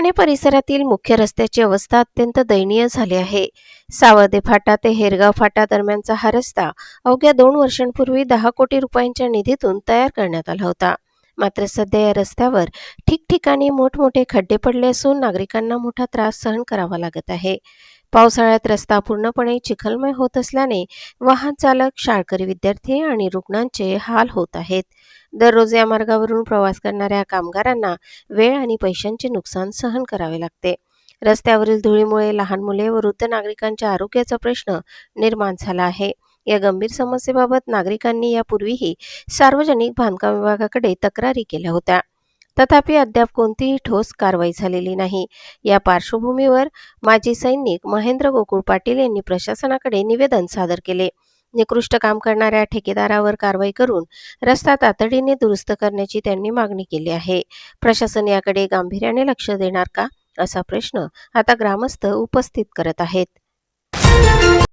ठाणे परिसरातील मुख्य रस्त्याची अवस्था अत्यंत दयनीय झाली आहे। सावर्डे फाटा ते हेरगाव फाटा दरम्यानचा हा रस्ता अवघ्या 2 वर्षांपूर्वी 10 कोटी रुपयांच्या निधीतून तयार करण्यात आला होता। मात्र सध्या या रस्त्यावर ठिकठिकाणी मोठमोठे खड्डे पडले असून नागरिकांना मोठा त्रास सहन करावा लागत आहे। पावसाळ्यात रस्ता पूर्णपणे चिखलमय होत असल्याने वाहन चालक, शाळकरी विद्यार्थी आणि रुग्णांचे हाल होत आहेत। दररोज या मार्गावरून प्रवास करणाऱ्या कामगारांना वेळ आणि पैशांचे नुकसान सहन करावे लागते। रस्त्यावरील धुळीमुळे लहान मुले व वृद्ध नागरिकांच्या आरोग्याचा प्रश्न निर्माण झाला आहे। या गंभीर समस्येबाबत नागरिकांनी यापूर्वीही सार्वजनिक बांधकाम विभागाकडे तक्रारी केल्या होत्या, तथापि अद्याप कोणतीही ठोस कारवाई झालेली नाही। या पार्श्वभूमीवर माजी सैनिक महेंद्र गोकुळ पाटील यांनी प्रशासनाकडे निवेदन सादर केले। निकृष्ट काम करणाऱ्या ठेकेदारावर कारवाई करून रस्ता तातडीने दुरुस्त करण्याची त्यांनी मागणी केली आहे। प्रशासन याकडे गांभीर्याने लक्ष देणार का, असा प्रश्न आता ग्रामस्थ उपस्थित करत आहेत।